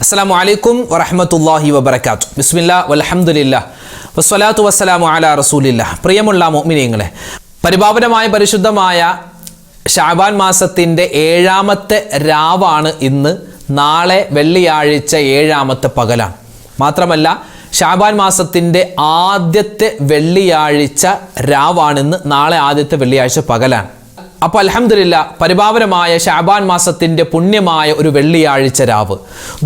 അസ്സലാമു അലൈക്കും വറഹ്മത്തുള്ളാഹി വബറകാതുഹു. ബിസ്മില്ലാ വൽഹംദുലില്ലാ വസ്സലാത്തു വസ്സലാമു അലാ റസൂലില്ലാ. പ്രിയമുള്ള മുഅ്മിനീങ്ങളെ, പരിപാവനമായ പരിശുദ്ധമായ ശഅബാൻ മാസത്തിൻ്റെ 7ാമത്തെ രാവാണ് ഇന്ന്. നാളെ വെള്ളിയാഴ്ച 7ാമത്തെ പകലാണ്. മാത്രമല്ല ശഅബാൻ മാസത്തിൻ്റെ ആദ്യത്തെ വെള്ളിയാഴ്ച രാവാണിന്ന്. നാളെ ആദ്യത്തെ വെള്ളിയാഴ്ച പകലാണ്. അപ്പോൾ അൽഹംദുലില്ലാ, പരിപാവനമായ ശഅബാൻ മാസത്തിൻ്റെ പുണ്യമായ ഒരു വെള്ളിയാഴ്ച രാവ്,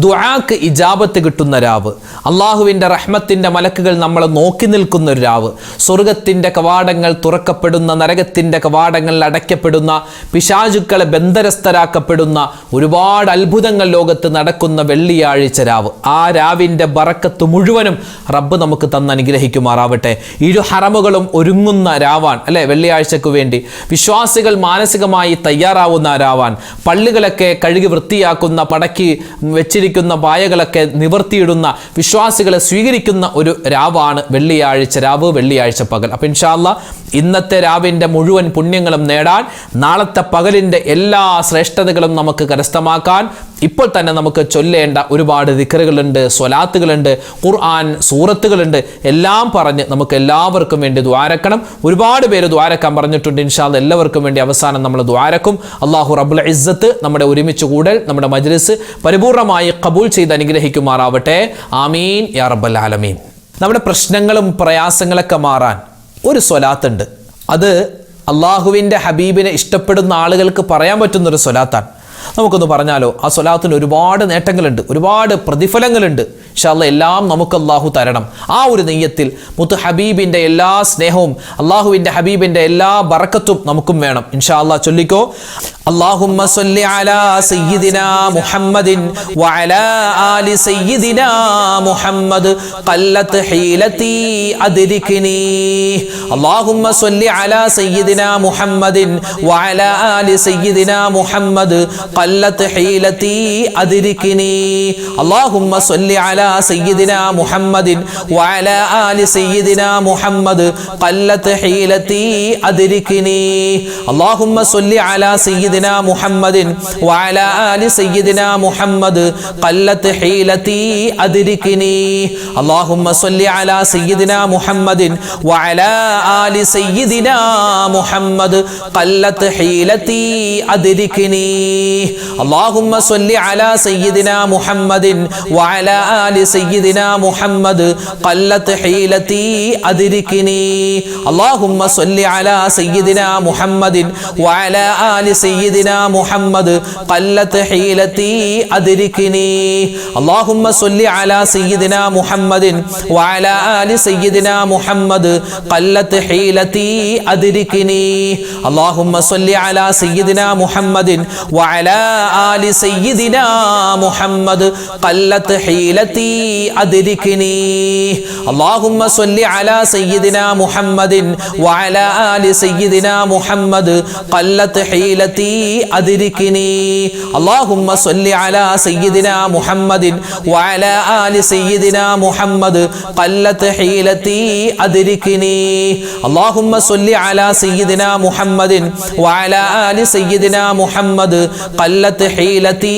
ദുആക്ക് ഇജാബത്ത് കിട്ടുന്ന രാവ്, അള്ളാഹുവിൻ്റെ റഹ്മത്തിൻ്റെ മലക്കുകൾ നമ്മളെ നോക്കി നിൽക്കുന്ന ഒരു രാവ്, സ്വർഗത്തിൻ്റെ കവാടങ്ങൾ തുറക്കപ്പെടുന്ന, നരകത്തിൻ്റെ കവാടങ്ങൾ അടയ്ക്കപ്പെടുന്ന, പിശാചുക്കളെ ബന്ധനസ്ഥരാക്കപ്പെടുന്ന ഒരുപാട് അത്ഭുതങ്ങൾ ലോകത്ത് നടക്കുന്ന വെള്ളിയാഴ്ച രാവ്. ആ രാവിൻ്റെ ബറക്കത്ത് മുഴുവനും റബ്ബ് നമുക്ക് തന്ന് അനുഗ്രഹിക്കുമാറാവട്ടെ. ഇരു ഹറമുകളും ഒരുങ്ങുന്ന രാവാൻ അല്ലേ വെള്ളിയാഴ്ചക്ക് വേണ്ടി. വിശ്വാസികൾ മാനസികമായി തയ്യാറാവുന്ന രാവാൻ. പള്ളികളൊക്കെ കഴുകി വൃത്തിയാക്കുന്ന, പടക്കി വെച്ചിരിക്കുന്ന പായകളൊക്കെ നിവർത്തിയിടുന്ന, വിശ്വാസികളെ സ്വീകരിക്കുന്ന ഒരു രാവാണ് വെള്ളിയാഴ്ച രാവ്, വെള്ളിയാഴ്ച പകൽ. അപ്പോൾ ഇൻഷാ അല്ലാഹ് ഇന്നത്തെ രാവിൻ്റെ മുഴുവൻ പുണ്യങ്ങളും നേടാൻ, നാളത്തെ പകലിൻ്റെ എല്ലാ ശ്രേഷ്ഠതകളും നമുക്ക് കരസ്ഥമാക്കാൻ ഇപ്പോൾ തന്നെ നമുക്ക് ചൊല്ലേണ്ട ഒരുപാട് ദിക്റുകളുണ്ട്, സ്വലാത്തുകളുണ്ട്, ഖുർആൻ സൂറത്തുകളുണ്ട്. എല്ലാം പറഞ്ഞ് നമുക്ക് എല്ലാവർക്കും വേണ്ടി ദ്വാരക്കണം. ഒരുപാട് പേര് ദ്വാരക്കാൻ പറഞ്ഞിട്ടുണ്ട്. ഇൻഷാ അല്ലാഹ് എല്ലാവർക്കും വേണ്ടി അവസാനം നമ്മൾ ദ്വാരക്കും. അല്ലാഹു റബ്ബുൽ ഇസ്സത്ത് നമ്മുടെ ഒരുമിച്ച് കൂടൽ, നമ്മുടെ മജ്ലിസ് പരിപൂർണമായി ഖബൂൽ ചെയ്ത് അനുഗ്രഹിക്കുമാറാവട്ടെ. ആമീൻ യാ റബ്ബൽ ആലമീൻ. നമ്മുടെ പ്രശ്നങ്ങളും പ്രയാസങ്ങളൊക്കെ മാറാൻ ഒരു സ്വലാത്തുണ്ട്. അത് അള്ളാഹുവിൻ്റെ ഹബീബിനെ ഇഷ്ടപ്പെടുന്ന ആളുകൾക്ക് പറയാൻ പറ്റുന്നൊരു സ്വലാത്താണ്. നമുക്കൊന്ന് പറഞ്ഞാലോ? ആ സ്വലാത്തിന് ഒരുപാട് നേട്ടങ്ങളുണ്ട്, ഒരുപാട് പ്രതിഫലങ്ങളുണ്ട്. ഇൻഷാ അല്ലാഹ് എല്ലാം നമുക്ക് അള്ളാഹു തരണം. ആ ഒരു നെയ്യത്തിൽ മുത്ത് ഹബീബിൻ്റെ എല്ലാ സ്നേഹവും, അള്ളാഹുവിൻ്റെ ഹബീബിൻ്റെ എല്ലാ ബറക്കത്തും നമുക്കും വേണം. ഇൻഷാ അല്ലാഹ് ചൊല്ലിക്കോ. അല്ലാഹുമ്മ സ്വല്ലി അലാ സയ്യിദിനാ മുഹമ്മദിൻ വഅലാ ആലി സയ്യിദിനാ മുഹമ്മദ് ഖല്ലത് ഹീലതി അദ്രിക്നി. അല്ലാഹുമ്മ സ്വല്ലി അലാ സയ്യിദിനാ മുഹമ്മദിൻ വഅലാ ആലി സയ്യിദിനാ മുഹമ്മദ് ഖല്ലത് ഹീലതി അദ്രിക്നി. അല്ലാഹുമ്മ സ്വല്ലി അലാ സയ്യിദിനാ മുഹമ്മദിൻ വഅലാ ആലി സയ്യിദിനാ മുഹമ്മദ് ഖല്ലത് ഹീലതി അദ്രിക്നി. അല്ലാഹുമ്മ സ്വല്ലി അലാ സയ്യിദിനാ മുഹമ്മദിൻ വഅലാ ആലി സയ്യിദിനാ മുഹമ്മദ് ഖല്ലത് ഹീലതി അദ്രിക്നി. അല്ലാഹുമ്മ സ്വല്ലി അലാ സയ്യിദിനാ മുഹമ്മദിൻ വഅലാ ആലി സയ്യിദിനാ മുഹമ്മദ് ഖല്ലത് ഹീലതി അദ്രിക്നി. അല്ലാഹുമ്മ സ്വല്ലി അലാ സയ്യിദിനാ മുഹമ്മദിൻ വഅലാ ആലി സയ്യിദിനാ മുഹമ്മദ് ഖല്ലത് ഹീലതി അദ്രിക്നി. അല്ലാഹുമ്മ സ്വല്ലി അലാ സയ്യിദിനാ മുഹമ്മദിൻ വഅലാ ആലി സയ്യിദിനാ മുഹമ്മദ് ഖല്ലത് ഹീലതി അദ്രിക്നി. അല്ലാഹുമ്മ സ്വല്ലി അലാ സയ്യിദിനാ മുഹമ്മദിൻ വഅലാ ആലി സയ്യിദിനാ മുഹമ്മദ് ഖല്ലത് ഹീലതി അദ്രിക്നി. അല്ലാഹുമ്മ സ്വല്ലി അലാ സയ്യിദിനാ മുഹമ്മദിൻ വഅലാ ആലി സയ്യിദിനാ മുഹമ്മദ് ഖല്ലത് ഹീലതി അദ്രിക്നി. അല്ലാഹുമ്മ സ്വല്ലി അലാ സയ്യിദിനാ മുഹമ്മദിൻ വഅലാ ആലി സയ്യിദിനാ മുഹമ്മദ് ഖല്ലത് ഹീലതി അദ്രിക്നി. അല്ലാഹുമ്മ സ്വല്ലി അലാ സയ്യിദിനാ മുഹമ്മദിൻ വഅലാ ആലി സയ്യിദിനാ മുഹമ്മദ് ഖല്ലത് ഹീലതി അദ്രിക്നി. അല്ലാഹുമ്മ സ്വല്ലി അലാ സയ്യിദിനാ മുഹമ്മദിൻ വഅലാ ആലി സയ്യിദിനാ മുഹമ്മദ് ഖല്ലത് ഹീലതി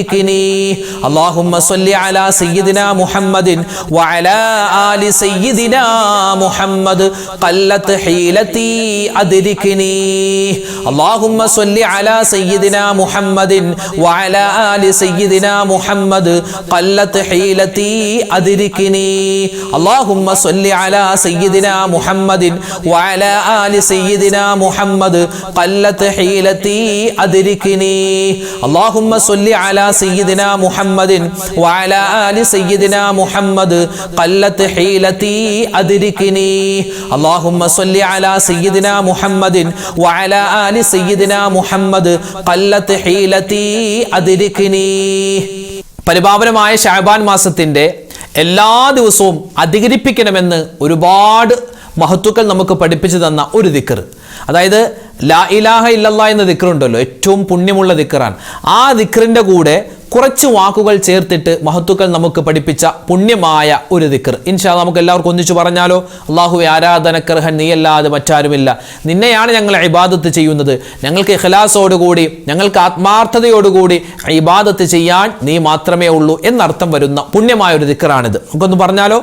അദ്രിക്നി. അല്ലാഹുമ്മ സ്വല്ലി അലാ സയ്യിദിനാ മുഹമ്മദിൻ വഅലാ ആലി സയ്യിദിനാ മുഹമ്മദ് ഖല്ലത് ഹീലതി അദ്രിക്നി. അല്ലാഹുമ്മ സ്വല്ലി അലാ സയ്യിദിനാ മുഹമ്മദിൻ വഅലാ ആലി സയ്യിദിനാ മുഹമ്മദ് ഖല്ലത് ഹീലതി അദ്രിക്നി. അല്ലാഹുമ്മ സ്വല്ലി അലാ സയ്യിദിനാ മുഹമ്മദിൻ വഅലാ ആലി സയ്യിദിനാ മുഹമ്മദ് ഖല്ലത് ഹീലതി അദ്രിക്നി. അല്ലാഹുമ്മ സ്വല്ലി അലാ സയ്യിദിനാ മുഹമ്മദിൻ വഅലാ ആലി സയ്യിദിനാ മുഹമ്മദ് ഖല്ലത് ഹീലതി അദ്രിക്നി. അല്ലാഹുമ്മ സ്വല്ലി അലാ സയ്യിദിനാ മുഹമ്മദിൻ വഅലാ ആലി സയ്യിദിനാ മുഹമ്മദ് ഖല്ലത് ഹീലതി അദ്രിക്നി. പരിപാവനമായ ശഅബാൻ മാസത്തിൻ്റെ എല്ലാ ദിവസവും അധികരിപ്പിക്കണമെന്ന് ഒരുപാട് മഹത്തുക്കൾ നമുക്ക് പഠിപ്പിച്ചു തന്ന ഒരു ദിക്ർ, അതായത് ലാ ഇലാഹ ഇല്ലല്ലാഹ് എന്ന ദിക്റുണ്ടല്ലോ, ഏറ്റവും പുണ്യമുള്ള ദിക്റാണ്. ആ ദിക്റിൻ്റെ കൂടെ കുറച്ച് വാക്കുകൾ ചേർത്തിട്ട് മഹത്തുക്കൾ നമുക്ക് പഠിപ്പിച്ച പുണ്യമായ ഒരു ദിക്ർ. ഇൻഷാ അല്ലാഹ് നമുക്ക് എല്ലാവർക്കും ഒന്നിച്ചു പറഞ്ഞാലോ? അല്ലാഹുവേ, ആരാധനക്കർഹൻ നീയല്ലാതെ മറ്റാരുമില്ല. നിന്നെയാണ് ഞങ്ങൾ ഇബാദത്ത് ചെയ്യുന്നത്. ഞങ്ങൾക്ക് ഇഖ്ലാസോടുകൂടി, ഞങ്ങൾക്ക് ആത്മാർത്ഥതയോടുകൂടി ഇബാദത്ത് ചെയ്യാൻ നീ മാത്രമേ ഉള്ളൂ എന്നർത്ഥം വരുന്ന പുണ്യമായ ഒരു ദിക്റാണിത്. നമുക്കൊന്ന് പറഞ്ഞാലോ?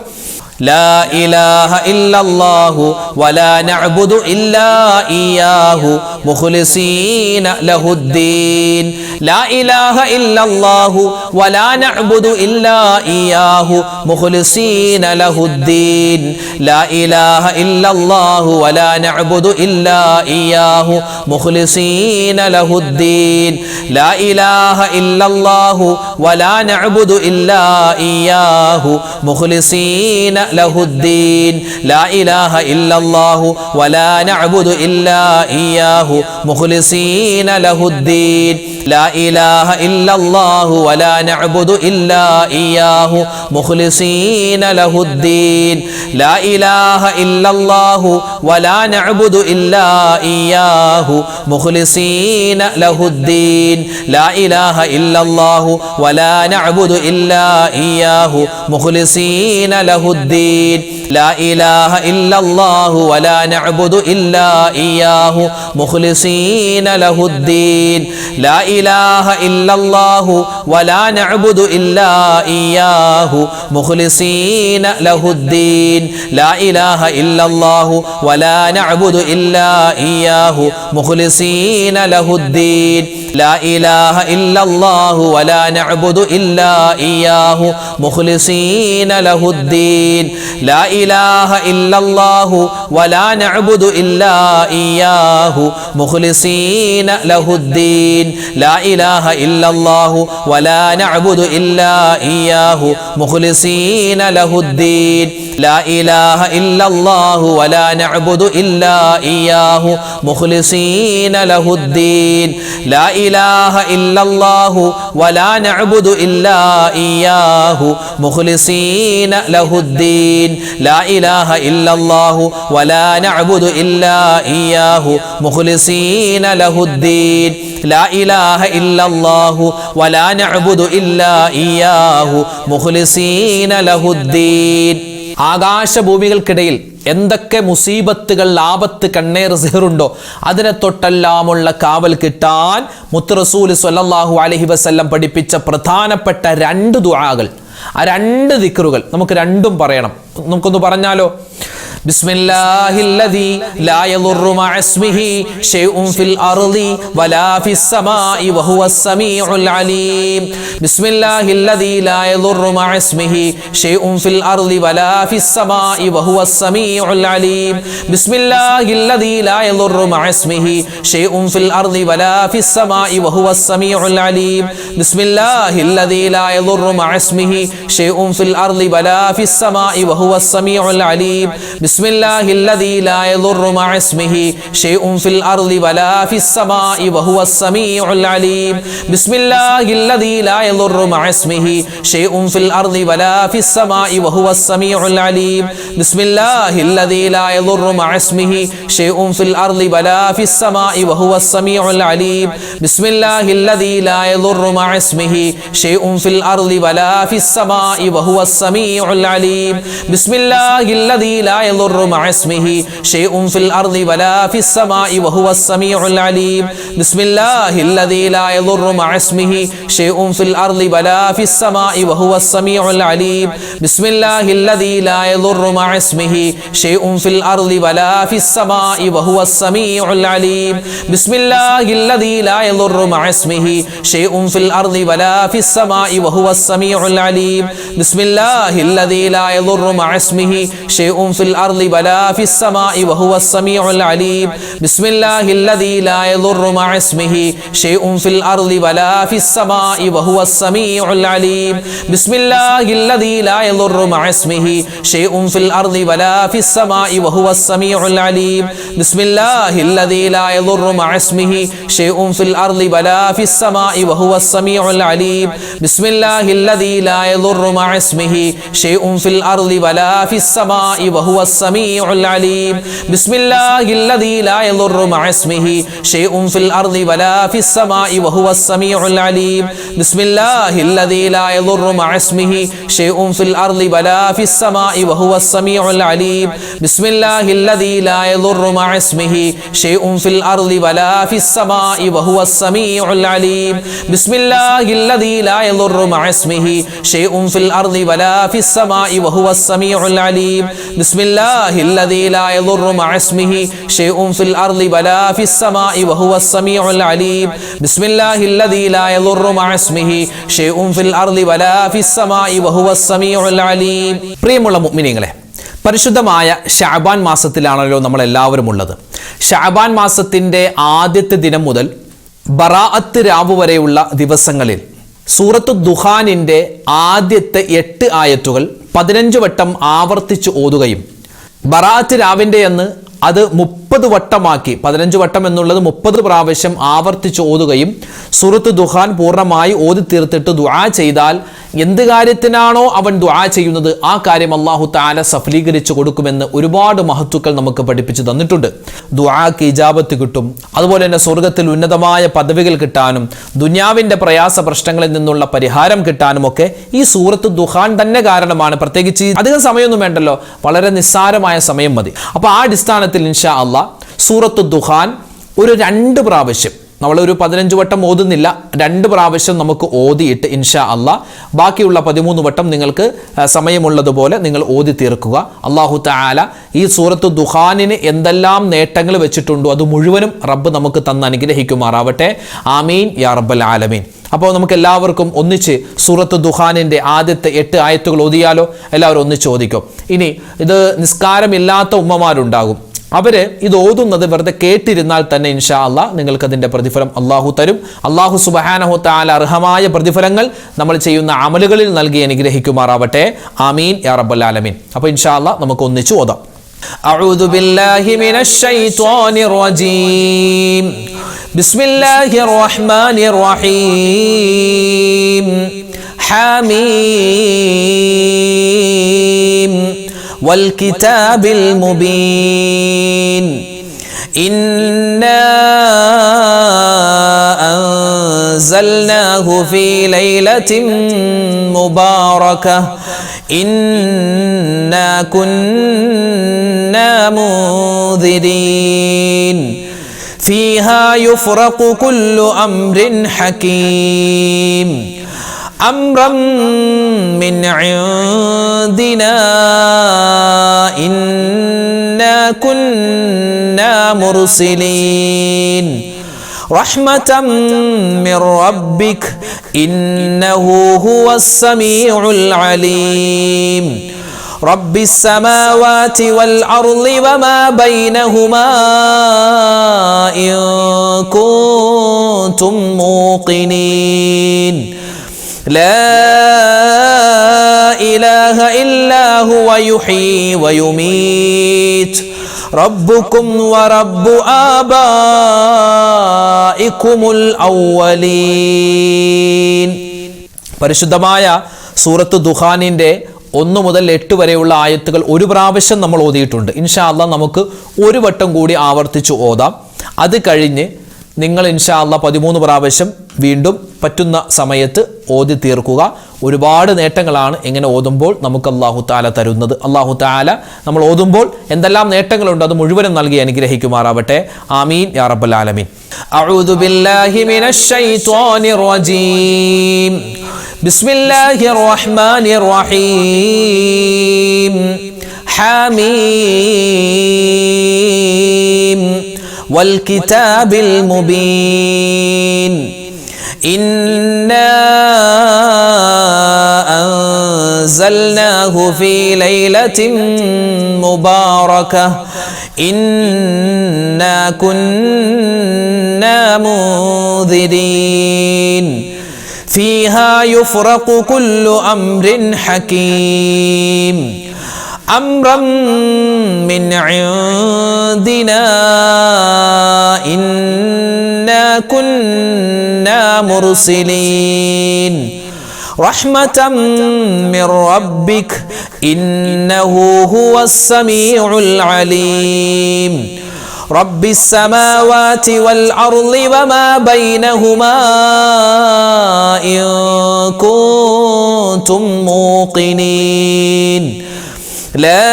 لا إله إلا الله ولا نعبد إلا إياه مخلصين له الدين. لا إله إلا الله ولا نعبد إلا إياه مخلصين له الدين. لا إله إلا الله ولا نعبد إلا إياه مخلصين له الدين. لا إله إلا الله ولا نعبد إلا إياه مخلصين له الدين. لا إله إلا الله ولا نعبد إلا إياه مخلصين له الدين. لا إله إلا الله ولا نعبد إلا إياه مخلصين له الدين. لا إله إلا الله ولا نعبد إلا إياه مخلصين له الدين. لا إله إلا الله ولا نعبد إلا إياه مخلصين له الدين. لا إله إلا الله ولا نعبد إلا إياه مخلصين له الدين. لا إله إلا الله ولا نعبد إلا إياه مخلصين له الدين. لا إله إلا الله ولا نعبد إلا إياه مخلصين له الدين. لا إله إلا الله ولا نعبد إلا إياه مخلصين له الدين. لا إله إلا الله ولا نعبد إلا إياه مخلصين له الدين. لا إله إلا الله ولا نعبد إلا إياه مخلصين له الدين. لا إله إلا الله ولا نعبد إلا إياه مخلصين له الدين. لا إله إلا الله ولا نعبد إلا إياه مخلصين له الدين. لا إله إلا الله ولا نعبد إلا إياه مخلصين له الدين. لا إله إلا الله ولا نعبد إلا إياه مخلصين له الدين. ആകാശഭൂമികൾക്കിടയിൽ എന്തൊക്കെ മുസീബത്തുകൾ, ആപത്ത്, കണ്ണേർ, സിഹറുണ്ടോ അതിനെ തൊട്ടെല്ലാമുള്ള കാവൽ കിട്ടാൻ മുത്ത് റസൂൽ സ്വല്ലല്ലാഹു അലൈഹി വസല്ലം പഠിപ്പിച്ച പ്രധാനപ്പെട്ട 2 ദുആകൾ, ആ 2 ദിക്റുകൾ നമുക്ക് രണ്ടും പറയണം. നമുക്കൊന്ന് പറഞ്ഞാലോ? ബിസ്മില്ലാഹില്ലദീ ലാ യദുറു മഅ ഇസ്മിഹി ശൈഉൻ ഫിൽ അർളി വലാ ഫിസ് സമാഇ വഹുവസ് സമീഉൽ അലീം. ബിസ്മില്ലാഹില്ലദീ ലാ യദുറു മഅ ഇസ്മിഹി ശൈഉൻ ഫിൽ അർളി വലാ ഫിസ് സമാഇ വഹുവസ് സമീഉൽ അലീം. ബിസ്മില്ലാഹില്ലദീ ലാ യദുറു മഅ ഇസ്മിഹി ശൈഉൻ ഫിൽ അർളി വലാ ഫിസ് സമാഇ വഹുവസ് സമീഉൽ അലീം. ബിസ്മില്ലാഹില്ലദീ ലാ യദുറു മഅ ഇസ്മിഹി ശൈഉൻ ഫിൽ അർളി വലാ ഫിസ് സമാഇ വഹുവസ് സമീഉൽ അലീം. بسم الله الذي لا يضر مع اسمه شيء في الأرض ولا في السماء وهو السميع العليم. بسم الله الذي لا يضر مع اسمه شيء في الأرض ولا في السماء وهو السميع العليم. بسم الله الذي لا يضر مع اسمه شيء في الأرض ولا في السماء وهو السميع العليم. بسم الله الذي لا يضر مع اسمه شيء في الأرض ولا في السماء وهو السميع العليم. بسم الله الذي لا يضر مع اسمه شيء في الأرض ولا في السماء وهو السميع العليم. بسم الله الذي لا يضر مع اسمه شيء في الأرض ولا في السماء وهو السميع العليم. بسم الله الذي لا يضر مع اسمه شيء في الأرض ولا في السماء وهو السميع العليم. بسم الله الذي لا يضر مع اسمه شيء في الأرض ولا في السماء وهو السميع العليم. بسم الله الذي لا يضر مع اسمه شيء في الأرض ولا في السماء وهو السميع العليم. بسم الله الذي لا يضر مع اسمه شيء في الأرض ولا في السماء وهو السميع العليم. بسم الله الذي لا يضر مع اسمه شيء في الأرض ولا في السماء وهو السميع العليم. بسم الله الذي لا يضر مع اسمه شيء في الأرض ولا في السماء وهو السميع العليم. بسم الله الذي لا يضر مع اسمه شيء في الأرض ولا في السماء وهو السميع വഹുവസ്-സമീഉൽ അലീം. ബിസ്മില്ലാഹില്ലദീ ലാ യദുറു മഅ ഇസ്മിഹി ഷൈഉൻ ഫിൽ അർളി വലാ ഫിസ്-സമാഇ വഹുവസ്-സമീഉൽ അലീം. ബിസ്മില്ലാഹില്ലദീ ലാ യദുറു മഅ ഇസ്മിഹി ഷൈഉൻ ഫിൽ അർളി വലാ ഫിസ്-സമാഇ വഹുവസ്-സമീഉൽ അലീം. ബിസ്മില്ലാഹില്ലദീ ലാ യദുറു മഅ ഇസ്മിഹി ഷൈഉൻ ഫിൽ അർളി വലാ ഫിസ്-സമാഇ വഹുവസ്-സമീഉൽ അലീം. ബിസ്മില്ലാഹില്ലദീ ലാ യദുറു മഅ ഇസ്മിഹി ഷൈഉൻ ഫിൽ അർളി വലാ ഫിസ്-സമാഇ വഹുവസ്-സമീഉൽ അലീം. ബിസ്മില്ലാഹില്ലദീ ലാ യദുറു മഅ ഇസ്മിഹി ഷൈഉൻ ഫിൽ അർളി വലാ ഫിസ്-സമാഇ വഹുവസ്-സമീഉൽ അലീം. ബിസ്മില്ലാഹില്ലദീ ലാ യദുറു മഅ ഇസ്മിഹി ഷൈഉൻ ഫിൽ അർളി വലാ ഫിസ്-സമാഇ വഹുവസ്-സമീഉൽ അലീം. പ്രിയമുള്ള മുഅ്മിനീങ്ങളെ, പരിശുദ്ധമായ ശഅബാൻ മാസത്തിലാണല്ലോ നമ്മൾ എല്ലാവരും ഉള്ളത്. ശഅബാൻ മാസത്തിന്റെ ആദ്യത്തെ ദിനം മുതൽ ബറാഅത്ത് രാവ് വരെയുള്ള ദിവസങ്ങളിൽ സൂറത്തു ദുഖാനിന്റെ ആദ്യത്തെ 8 ആയത്തുകൾ 15 വട്ടം ആവർത്തിച്ച് ഓതുകയും ബറാഅത്ത് രാവിന്റെ അന്ന് അത് 30 വട്ടമാക്കി, 15 വട്ടം എന്നുള്ളത് 30 പ്രാവശ്യം ആവർത്തിച്ച് ഓതുകയും സൂറത്ത് ദുഖാൻ പൂർണ്ണമായി ഓതി തീർത്തിട്ട് ദുആ ചെയ്താൽ എന്ത് കാര്യത്തിനാണോ അവൻ ദുആ ചെയ്യുന്നത് ആ കാര്യം അല്ലാഹു തആല സഫലീകരിച്ചു കൊടുക്കുമെന്ന് ഒരുപാട് മഹത്തുക്കൾ നമുക്ക് പഠിപ്പിച്ചു തന്നിട്ടുണ്ട്. ദുആക്ക് ഇജാബത്ത് കിട്ടും, അതുപോലെ തന്നെ സ്വർഗത്തിൽ ഉന്നതമായ പദവികൾ കിട്ടാനും ദുനിയാവിന്റെ പ്രയാസ പ്രശ്നങ്ങളിൽ നിന്നുള്ള പരിഹാരം കിട്ടാനും ഒക്കെ ഈ സൂറത്ത് ദുഖാൻ തന്നെ കാരണമാണ്. പ്രത്യേകിച്ച് അധികം സമയമൊന്നും വേണ്ടല്ലോ, വളരെ നിസ്സാരമായ സമയം മതി. അപ്പോൾ ആ അടിസ്ഥാനത്തിൽ ഇൻഷാ അല്ലാഹ് സൂറത്ത് ദുഖാൻ ഒരു 2 പ്രാവശ്യം, നമ്മളൊരു 15 വട്ടം ഓതുന്നില്ല, 2 പ്രാവശ്യം നമുക്ക് ഓതിയിട്ട് ഇൻഷാ അല്ലാഹ് ബാക്കിയുള്ള 13 വട്ടം നിങ്ങൾക്ക് സമയമുള്ളതുപോലെ നിങ്ങൾ ഓതി തീർക്കുക. അല്ലാഹു തആല ഈ സൂറത്ത് ദുഖാനിന് എന്തെല്ലാം നേട്ടങ്ങൾ വെച്ചിട്ടുണ്ടോ അത് മുഴുവനും റബ്ബ് നമുക്ക് തന്ന് അനുഗ്രഹിക്കുമാറാവട്ടെ. ആമീൻ യാ റബ്ബൽ ആലമീൻ. അപ്പോൾ നമുക്ക് എല്ലാവർക്കും ഒന്നിച്ച് സൂറത്ത് ദുഖാനിന്റെ ആദ്യത്തെ 8 ആയത്തുകൾ ഓതിയാലോ? എല്ലാവരും ഒന്നിച്ച് ഓതിക്കും. ഇനി ഇത് നിസ്കാരമില്ലാത്ത ഉമ്മമാരുണ്ടാകും, അവര് ഇത് ഓതുന്നത് വെറുതെ കേട്ടിരുന്നാൽ തന്നെ ഇൻഷാ അല്ലാഹ് നിങ്ങൾക്കതിന്റെ പ്രതിഫലം അല്ലാഹു തരും. അല്ലാഹു സുബ്ഹാനഹു തആല അർഹമായ പ്രതിഫലങ്ങൾ നമ്മൾ ചെയ്യുന്ന അമലുകളിൽ നൽകി അനുഗ്രഹിക്കുമാറാവട്ടെ. ആമീൻ യാ റബ്ബൽ ആലമീൻ. അപ്പോൾ ഇൻഷാ അല്ലാഹ് നമുക്ക് ഒന്നിച്ച് ഓതാം. അഊദു ബില്ലാഹി മിനശ് ശൈത്വാനിർ റജീം. ബിസ്മില്ലാഹിർ റഹ്മാനിർ റഹീം. ഹാമീം والكتاب المبين إنا أنزلناه في ليلة مباركة إنا كنا منذرين فيها يفرق كل أمر حكيم أمرا من عندنا إنا كنا مرسلين رحمة من ربك إنه هو السميع العليم رب السماوات والأرض وما بينهما إن كنتم موقنين لا إله إلا هو يحيي ويميت ربكم ورب آبائكم الأولين. പരിശുദ്ധമായ സൂറത്ത് ദുഖാനിന്റെ 1 മുതൽ 8 വരെയുള്ള ആയത്തുകൾ ഒരു പ്രാവശ്യം നമ്മൾ ഓതിയിട്ടുണ്ട്. ഇൻഷാ അല്ലാഹ് നമുക്ക് ഒരു വട്ടം കൂടി ആവർത്തിച്ച് ഓതാം. അത് കഴിഞ്ഞ് നിങ്ങൾ ഇൻഷാ അല്ലാഹ് 13 പ്രാവശ്യം വീണ്ടും പറ്റുന്ന സമയത്ത് ഓതി തീർക്കുക. ഒരുപാട് നേട്ടങ്ങളാണ് ഇങ്ങനെ ഓതുമ്പോൾ നമുക്ക് അല്ലാഹു തആല തരുന്നത്. അല്ലാഹു തആല നമ്മൾ ഓതുമ്പോൾ എന്തെല്ലാം നേട്ടങ്ങളുണ്ട് അത് മുഴുവനും നൽകി അനുഗ്രഹിക്കുമാറാവട്ടെ. ആമീൻ യാ റബ്ബൽ ആലമീൻ. അഊദു ബില്ലാഹി മിനശ് ശൈത്വാനിർ റജീം. ബിസ്മില്ലാഹിർ റഹ്മാനിർ റഹീം. ഹാമീം والكتاب المبين إنا أنزلناه في ليلة مباركة إنا كنا منذرين فيها يفرق كل أمر حكيم أمرا من عندنا إنا كنا مرسلين റഹ്മതൻ മിർ റബ്ബിക് ഇന്നഹു ഹുവസ് സമീഉൽ അലീം റബ്ബിസ് സമാവാതി വൽ അർളി വമാ ബൈനഹുമാ ഇൻ കുൻതും മൂഖിനീൻ ലാ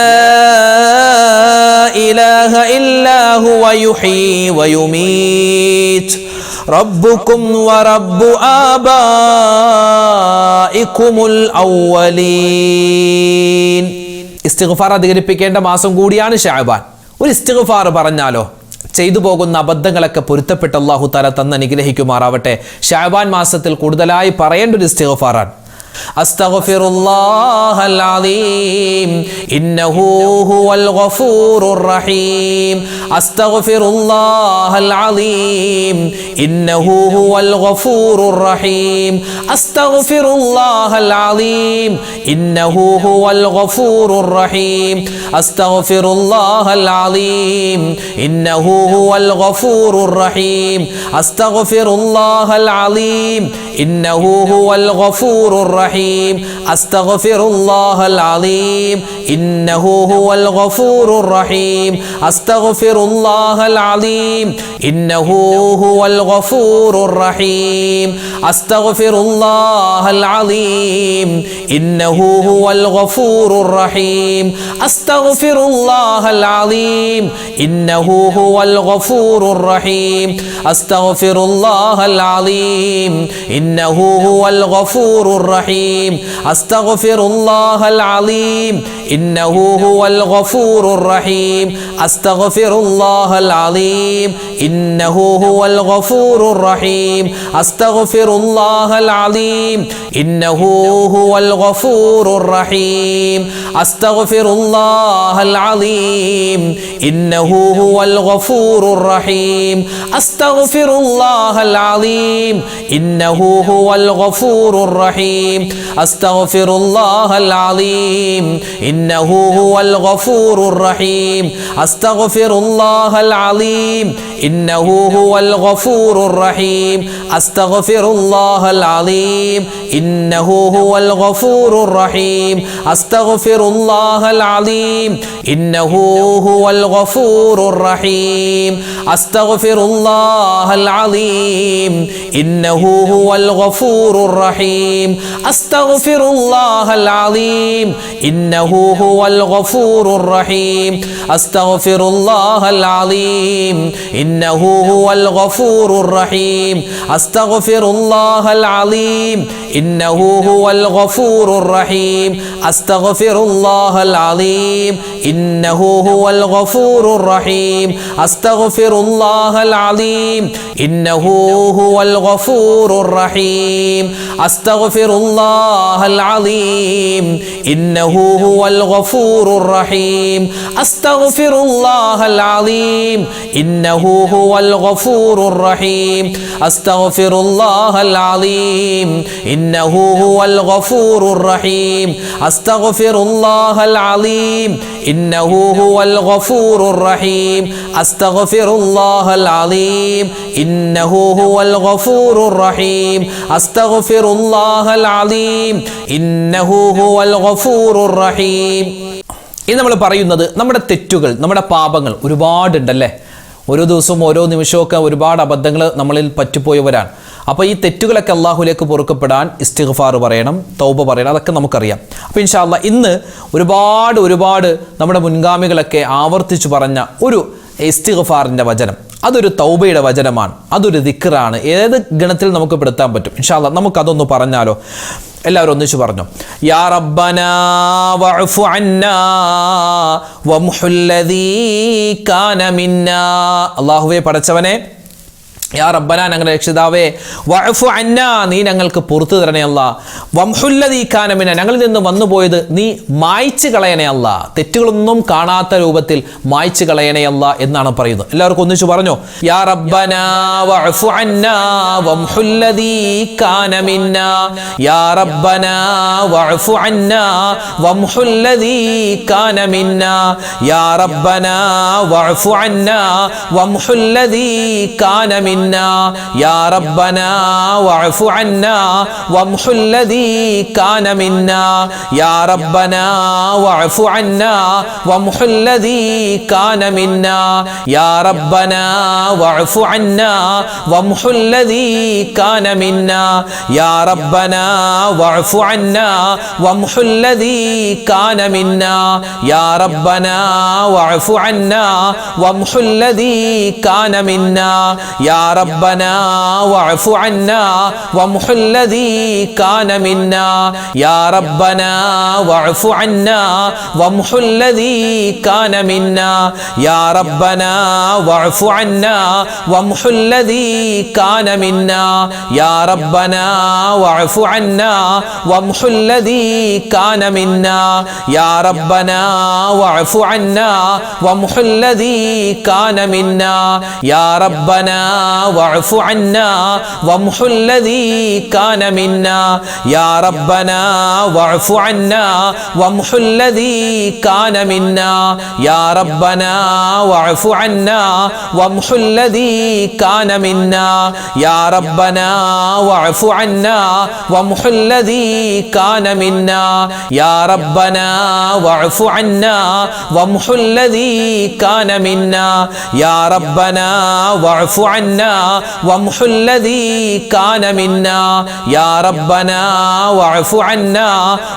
ഇലാഹ ഇല്ലാ ഹുവ യുഹ്യി വയുമീത് റബ്ബുകും വറബ്ബു ആബാഇകുമുൽ അവ്വലീൻ. ഇസ്തിഗ്ഫാർ അധികരിപ്പിക്കേണ്ട മാസം കൂടിയാണ് ശഅബാൻ. ഒരു ഇസ്തിഗ്ഫാർ പറഞ്ഞാലോ ചെയ്തു പോകുന്ന അബദ്ധങ്ങളൊക്കെ പൊരുത്തപ്പെട്ട് അല്ലാഹു തആല തന്ന് അനുഗ്രഹിക്കുമാറാവട്ടെ. ശഅബാൻ മാസത്തിൽ കൂടുതലായി പറയേണ്ട ഒരു ഇസ്തിഗ്ഫാറാണ് അസ്തഗ്ഫിറുല്ലാഹൽ അലീം ഇന്നഹു ഹുവൽ ഗഫൂറുർ റഹീം. അസ്തഗ്ഫിറുല്ലാഹൽ അലീം ഇന്നഹു ഹുവൽ ഗഫൂറുർ റഹീം. അസ്തഗ്ഫിറുല്ലാഹൽ അലീം ഇന്നഹു ഹുവൽ ഗഫൂറുർ റഹീം. അസ്തഗ്ഫിറുല്ലാഹൽ അലീം ഇന്നഹു ഹുവൽ ഗഫൂറുർ റഹീം. അസ്തഗ്ഫിറുല്ലാഹൽ അലീം ഇന്നഹു ഹുവൽ ഗഫൂറുർ റഹീം. അസ്തഗ്ഫിറുല്ലാഹൽ അലീം ഇന്നഹു ഹുവൽ ഗഫൂറുർ റഹീം. അസ്തഗ്ഫിറുല്ലാഹൽ അലീം ഇന്നഹു ഹുവൽ ഗഫൂറുർ റഹീം. അസ്തഗ്ഫിറുല്ലാഹൽ അലീം ഇന്നഹു ഹുവൽ ഗഫൂറുർ റഹീം. അസ്തഗ്ഫിറുല്ലാഹൽ അലീം ഇന്നഹു ഹുവൽ ഗഫൂറുർ റഹീം. അസ്തഗ്ഫിറുല്ലാഹൽ അലീം ഇന്നഹു ഹുവൽ ഗഫൂറുർ റഹീം. അസ്തഗ്ഫിറുല്ലാഹൽ അലീം ഇന്നഹു ഹുവൽ ഗഫൂറുർ റഹീം. അസ്തഗ്ഫിറുല്ലാഹൽ അലീം ഇന്നഹു ഹുവൽ ഗഫൂറുർ റഹീം. അസ്തഗ്ഫിറുല്ലാഹൽ അലീം ഇന്നഹു ഹുവൽ ഗഫൂറുർ റഹീം. അസ്തഗ്ഫിറുല്ലാഹൽ അലീം ഇന്നഹു ഹുവൽ ഗഫൂറുർ റഹീം. അസ്തഗ്ഫിറുല്ലാഹൽ അലീം ഇന്നഹു ഹുവൽ ഗഫൂറുർ റഹീം. അസ്തഗ്ഫിറുല്ലാഹൽ അലീം ഇന്നഹു ഹുവൽ ഗഫൂറുർ റഹീം. അസ്തഗ്ഫിറുല്ലാഹൽ അലീം ഇന്നഹു ഹുവൽ ഗഫൂറുർ റഹീം. അസ്തഗ്ഫിറുല്ലാഹൽ അലീം ഇന്നഹു ഹുവൽ ഗഫൂറുർ റഹീം. അസ്തഗ്ഫിറുല്ലാഹൽ അലീം ഇന്നഹു ഹുവൽ ഗഫൂറുർ റഹീം. അസ്തഗ്ഫിറുല്ലാഹൽ അലീം ഇന്നഹു ഹുവൽ ഗഫൂറുർ റഹീം. അസ്തഗ്ഫിറുല്ലാഹൽ അലീം ഇന്നഹു ഹുവൽ ഗഫൂറുർ റഹീം. അസ്തഗ്ഫിറുല്ലാഹൽ അലീം ഇന്നഹു ഹുവൽ ഗഫൂറുർ റഹീം. അസ്തഗ്ഫിറുല്ലാഹൽ അലീം ഇന്നഹു ഹുവൽ ഗഫൂറുർ റഹീം. അസ്തഗ്ഫിറുല്ലാഹൽ അലീം ഇന്നഹു ഹുവൽ ഗഫൂറുർ റഹീം. അസ്തഗ്ഫിറുല്ലാഹൽ അലീം ഇന്നഹു ഹുവൽ ഗഫൂറുർ റഹീം. അസ്തഗ്ഫിറുല്ലാഹൽ അലീം ഇന്നഹു ഹുവൽ ഗഫൂറുർ റഹീം. അസ്തഗ്ഫിറുല്ലാഹൽ അലീം ഇന്നഹു ഹുവൽ ഗഫൂറുർ റഹീം. അസ്തഗ്ഫിറുല്ലാഹൽ അലീം ഇന്നഹു ഹുവൽ ഗഫൂറുർ റഹീം. അസ്തഗ്ഫിറുല്ലാഹൽ അലീം ഇന്നഹു ഹുവൽ ഗഫൂറുർ റഹീം. അസ്തഗ്ഫിറുല്ലാഹൽ അലീം ഇന്നഹു ഹുവൽ ഗഫൂറുർ റഹീം. അസ്തഗ്ഫിറുല്ലാഹൽ അലീം ഇന്നഹു ഹുവൽ ഗഫൂറുർ റഹീം. ഇത് നമ്മൾ പറയുന്നത് നമ്മുടെ തെറ്റുകൾ, നമ്മുടെ പാപങ്ങൾ ഒരുപാടുണ്ടല്ലേ. ഓരോ ദിവസവും ഓരോ നിമിഷമൊക്കെ ഒരുപാട് അബദ്ധങ്ങൾ നമ്മളിൽ പറ്റിപ്പോയവരാണ്. അപ്പോൾ ഈ തെറ്റുകളൊക്കെ അള്ളാഹുലേക്ക് പൊറുക്കപ്പെടാൻ ഇസ്തിഗ്ഫാർ പറയണം, തൗബ പറയണം, അതൊക്കെ നമുക്കറിയാം. അപ്പോൾ ഇൻഷാ അല്ലാഹ് ഇന്ന് ഒരുപാട് നമ്മുടെ മുൻഗാമികളൊക്കെ ആവർത്തിച്ചു പറഞ്ഞ ഒരു ഇസ്തിഗ്ഫാറിൻ്റെ വചനം, അതൊരു തൗബയുടെ വചനമാണ്, അതൊരു ദിക്റാണ്. ഏത് ഗണത്തിൽ നമുക്ക് പെടുത്താൻ പറ്റും? ഇൻഷാ അല്ലാഹ് നമുക്കതൊന്ന് പറഞ്ഞാലോ? എല്ലാവരും ഒന്നിച്ച് പറഞ്ഞു. യാ റബ്ബനാ വഅഫു അന്നാ വംഹുല്ലദീ കാന മിന്നാ. അല്ലാഹുവേ പടച്ചവനെ, യാ റബ്ബന ഞങ്ങളുടെ രക്ഷിതാവേ, വഅഫു അന്നാ നീ ഞങ്ങൾക്ക് പുറത്തു തരണേ അല്ലാ, വംഹുല്ലദീ കാന മിന്നാ ഞങ്ങളിൽ നിന്ന് വന്നുപോയത് നീ മായ്ച്ചു കളയണേ അല്ലാ, തെറ്റുകളൊന്നും കാണാത്ത രൂപത്തിൽ മായ്ച്ചു കളയണേ അല്ലാ എന്നാണ് പറയുന്നത്. എല്ലാവർക്കും ഒന്നിച്ചു പറഞ്ഞു. യാ റബ്ബനാ വഅഫു അന്നാ വംഹുല്ലദീ കാന മിന്നാ. യാ റബ്ബനാ വഅഫു അന്നാ വംഹുല്ലദീ കാന മിന്നാ. യാ റബ്ബനാ വഅഫു അന്നാ വംഹുല്ലദീ കാന മിന്നാ. മിന്നാ യാ റബ്ബനാ വഅഫു അന്നാ വംഹു الذي كان منا يا ربنا واعف عنا وامح الذي كان منا يا ربنا واعف عنا وامح الذي كان منا يا ربنا واعف عنا وامح الذي كان منا يا ربنا واعف عنا وامح الذي كان منا يا ربنا واعف عنا وامح الذي كان منا يا ربنا واعف عنا وامح الذي كان منا يا ربنا واعف عنا وامح الذي كان منا يا ربنا واعف عنا وامح الذي كان منا يا ربنا واعف عنا وامح الذي كان منا يا ربنا واعف عنا وامح الذي كان منا يا ربنا واعف عنا وامح الذي كان منا يا ربنا واعف عنا وامح الذي كان منا يا ربنا واعف عنا وامح الذي كان منا يا ربنا واعف عنا وامح الذي كان منا يا ربنا واعف عنا وامح الذي كان منا يا ربنا واعف عنا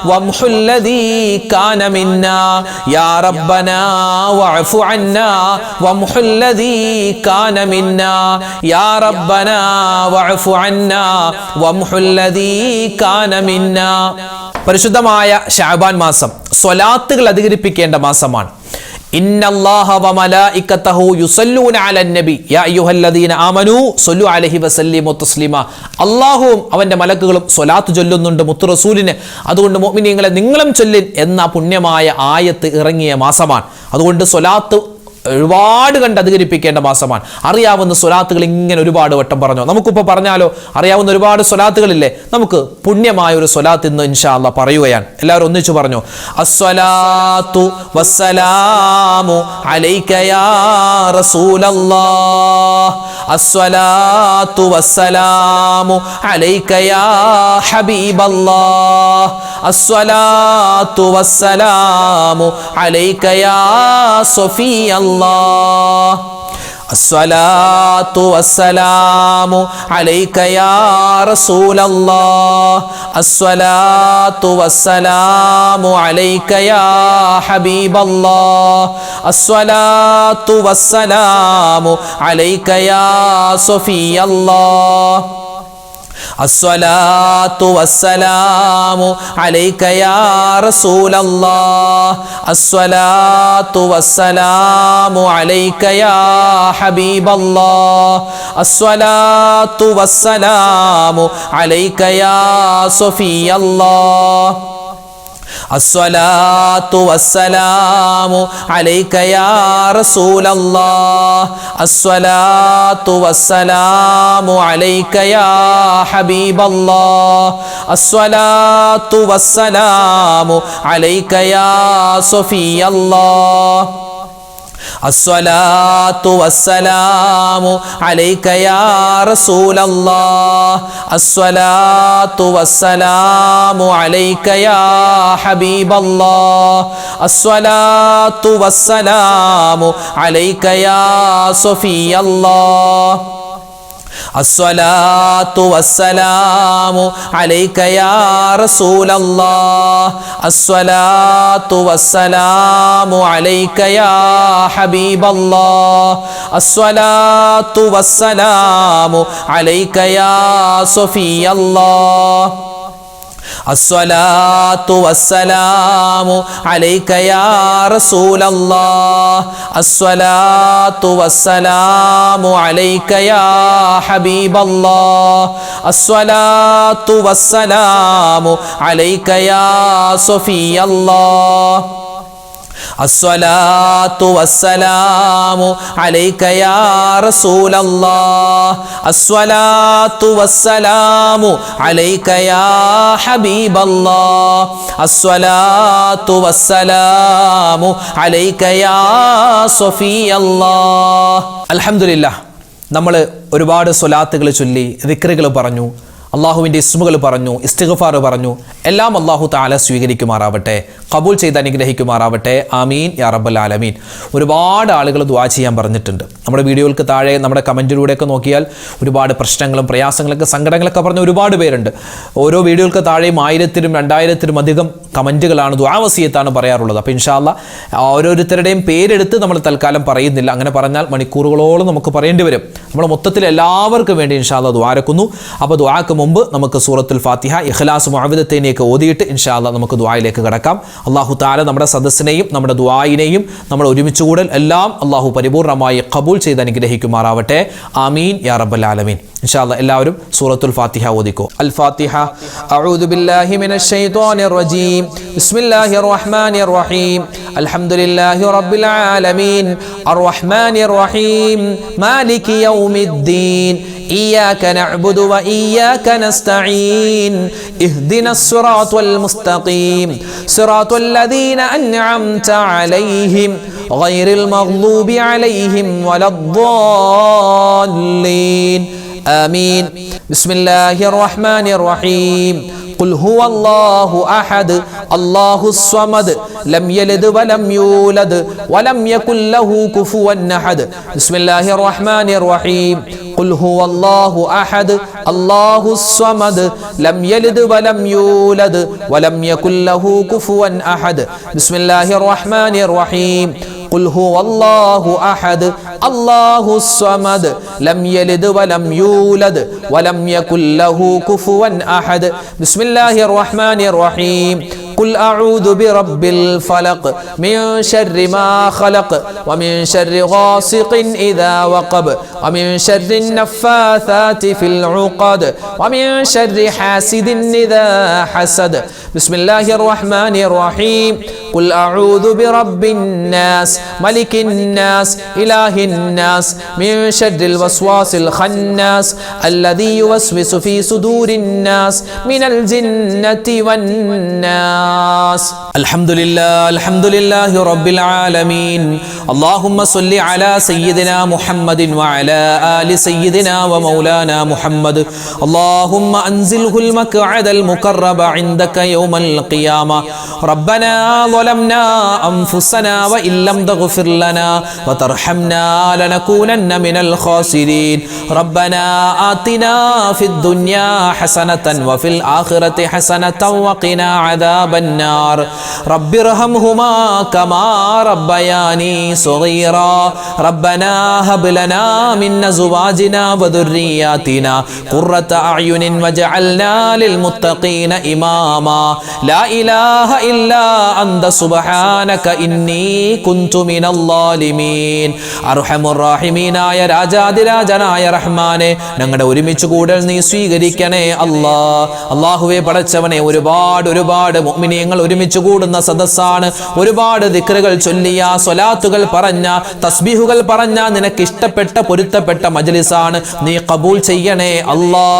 وامح الذي كان منا يا ربنا واعف عنا وامح الذي كان منا يا ربنا واعف عنا وامح الذي كان منا പരിശുദ്ധമായ ശഅബാൻ മാസം സ്വലാത്തുകൾ അധികരിപ്പിക്കേണ്ട മാസമാണ്. ഇന്നല്ലാഹ വമലായികതഹു യുസല്ലൂന അലൻ നബി യാ അയ്യുഹല്ലദീന ആമനൂ സ്വല്ലു അലൈഹി വസല്ലിമു തസ്ലീമ. അല്ലാഹുവും അവന്റെ മലക്കുകളും സ്വലാത്ത് ചൊല്ലുന്നുണ്ട് മുത്തു റസൂലിന്, അതുകൊണ്ട് മുഅ്മിനീങ്ങളെ നിങ്ങളും ചൊല്ലിൻ എന്ന പുണ്യമായ ആയത്ത് ഇറങ്ങിയ മാസമാണ്. അതുകൊണ്ട് സ്വലാത്ത് ഒരുപാട് കണ്ട് അധികരിപ്പിക്കേണ്ട മാസമാണ്. അറിയാവുന്ന സ്വലാത്തുകൾ ഇങ്ങനെ ഒരുപാട് വട്ടം പറഞ്ഞോ. നമുക്കിപ്പോൾ പറഞ്ഞാലോ, അറിയാവുന്ന ഒരുപാട് സ്വലാത്തുകളില്ലേ, നമുക്ക് പുണ്യമായ ഒരു സ്വലാത്ത് ഇന്ന് ഇൻഷാ അല്ലാഹ് പറയുകയാണ്. എല്ലാവരും ഒന്നിച്ചു പറഞ്ഞു, അസ്സലാത്തു വസ്സലാമു അലൈക യാ റസൂലല്ലാഹ്, അസ്സലാത്തു വസ്സലാമു അലൈക യാ ഹബീബല്ലാഹ്, അസ്സലാത്തു വസ്സലാമു അലൈക യാ സഫിയല്ലാഹ്, الصلاة والسلام عليك يا رسول الله، الصلاة والسلام عليك يا حبيب الله، الصلاة والسلام عليك يا صفي الله، الصلاة والسلام عليك يا رسول الله، الصلاة والسلام عليك يا حبيب الله، الصلاة والسلام عليك يا صفي الله، الصلاة والسلام عليك يا رسول الله، الصلاة والسلام عليك يا حبيب الله، الصلاة والسلام عليك يا صفي الله، الصلاة والسلام عليك يا رسول الله، الصلاة والسلام عليك يا حبيب الله، الصلاة والسلام عليك يا صفي الله، الصلاة والسلام عليك يا رسول الله، الصلاة والسلام عليك يا حبيب الله، الصلاة والسلام عليك يا صفي الله، الصلاة والسلام عليك يا رسول الله، الصلاة والسلام عليك يا حبيب الله، الصلاة والسلام عليك يا صفي الله، الصلاة والسلام عليك يا رسول الله، الصلاة والسلام عليك يا حبيب الله، الصلاة والسلام عليك يا صفي الله. الحمد لله. നമ്മൾ ഒരുപാട് സ്വലാത്തുകൾ ചൊല്ലി ദിക്റുകൾ പറഞ്ഞു, അള്ളാഹുവിൻ്റെ ഇസ്മുകൾ പറഞ്ഞു, ഇസ്തിഗ്ഫാർ പറഞ്ഞു. എല്ലാം അള്ളാഹു തആല സ്വീകരിക്കുമാറാവട്ടെ, ഖബൂൽ ചെയ്ത് അനുഗ്രഹിക്കുമാറാവട്ടെ. ആമീൻ യാ റബ്ബൽ ആലമീൻ. ഒരുപാട് ആളുകൾ ദുആ ചെയ്യാൻ പറഞ്ഞിട്ടുണ്ട്. നമ്മുടെ വീഡിയോകൾക്ക് താഴെ നമ്മുടെ കമൻറ്റിലൂടെയൊക്കെ നോക്കിയാൽ ഒരുപാട് പ്രശ്നങ്ങളും പ്രയാസങ്ങളൊക്കെ സങ്കടങ്ങളൊക്കെ പറഞ്ഞ ഒരുപാട് പേരുണ്ട്. ഓരോ വീഡിയോകൾക്ക് താഴെയും 1000-ലും 2000-ലും അധികം കമൻറ്റുകളാണ്, ദുആ വസിയത്താണ് പറയാറുള്ളത്. അപ്പോൾ ഇൻഷാ അല്ലാഹ് ഓരോരുത്തരുടെയും പേരെടുത്ത് നമ്മൾ തൽക്കാലം പറയുന്നില്ല. അങ്ങനെ പറഞ്ഞാൽ മണിക്കൂറുകളോളം നമുക്ക് പറയേണ്ടി വരും. നമ്മൾ മൊത്തത്തിൽ എല്ലാവർക്കും വേണ്ടി ഇൻഷാ അല്ലാഹ് ദുആ രക്കുന്നു. അപ്പോൾ ദുആക്ക് മുമ്പ് നമുക്ക് സൂറത്തുൽ ഫാത്തിഹ, ഇഖ്ലാസ്, മുഅവ്വിദത്തൈനിയൊക്കെ ഓതിയിട്ട് ഇൻഷാ അല്ലാഹ് നമുക്ക് ദുആയിലേക്ക് കടക്കാം. അല്ലാഹു തആല നമ്മുടെ സദസ്സിനെയും നമ്മുടെ ദുആയിനെയും നമ്മുടെ ഒരുമിച്ച് കൂടൽ എല്ലാം അല്ലാഹു പരിപൂർണമായി ഖബൂൽ ചെയ്ത് അനുഗ്രഹിക്കുമാറാവട്ടെ. ആമീൻ യാ റബ്ബൽ ആലമീൻ. ഇൻഷാ അല്ലാഹ് എല്ലാവരും സൂറത്തുൽ ഫാത്തിഹ ഓതിക്കോ. അൽ ഫാത്തിഹ. അഊദു ബില്ലാഹി മിനശ് ശൈത്വാനിർ റജീം. ബിസ്മില്ലാഹിർ റഹ്മാനിർ റഹീം. അൽഹംദുലില്ലാഹി റബ്ബിൽ ആലമീൻ അർറഹ്മാനിർ റഹീം മാലികി യൗമിദ്ദീൻ إياك نعبد وإياك نستعين اهدنا الصراط المستقيم صراط الذين أنعمت عليهم غير المغضوب عليهم ولا الضالين آمين. بسم الله الرحمن الرحيم. قل هو الله أحد الله الصمد لم يلد ولم يولد ولم يكن له كفوا أحد. بسم الله الرحمن الرحيم. قل هو الله أحد الله الصمد لم يلد ولم يولد ولم يكن له كفوا أحد. بسم الله الرحمن الرحيم. قل هو الله أحد الله الصمد لم يلد ولم يولد ولم يكن له كفوا أحد. بسم الله الرحمن الرحيم. قل أعوذ برب الفلق من شر ما خلق ومن شر غاسق إذا وقب ومن شر النفاثات في العقد ومن شر حاسد إذا حسد. بسم الله الرحمن الرحيم. قل أعوذ برب الناس ملك الناس إله الناس من شر الوسواس الخناس الذي يوسوس في صدور الناس من الجنة والناس. الحمد لله رب العالمين. اللهم صل على سيدنا محمد وعلى آل سيدنا ومولانا محمد. اللهم أنزله المقعد المقرب عندك يوم القيامة. ربنا ظلمنا أنفسنا وإن لم تغفر لنا وترحمنا لنكونن من الخاسرين. ربنا آتنا في الدنيا حسنة وفي الآخرة حسنة وقنا عذاب النار. رب ارحمهما كما ربياني صغيرا. ربنا هب لنا من أزواجنا وذرياتنا قرة أعين واجعلنا للمتقين إماما. لا إله إلا أنت سبحانك إني كنت من الظالمين. അർഹമുർ റഹീമീനായ രാജാതിരാജനായ റഹ്മാനെ, ഞങ്ങളുടെ ഒരുമിച്ച് കൂടൽ നീ സ്വീകരിക്കണേ അല്ലാ. അല്ലാഹുവേ പടച്ചവനെ, ഒരുപാട് മുഅ്മിനീങ്ങൾ ഒരുമിച്ച് കൂടുന്ന സദസ്സാണ്. ഒരുപാട് ദിക്റുകൾ ചൊല്ലിയ, സ്വലാത്തുകൾ പറഞ്ഞ, തസ്ബീഹുകൾ പറഞ്ഞ നിനക്ക് ഇഷ്ടപ്പെട്ട പൊരുത്തപ്പെട്ട മജ്ലിസാണ്. നീ ഖബൂൽ ചെയ്യണേ അല്ലാ.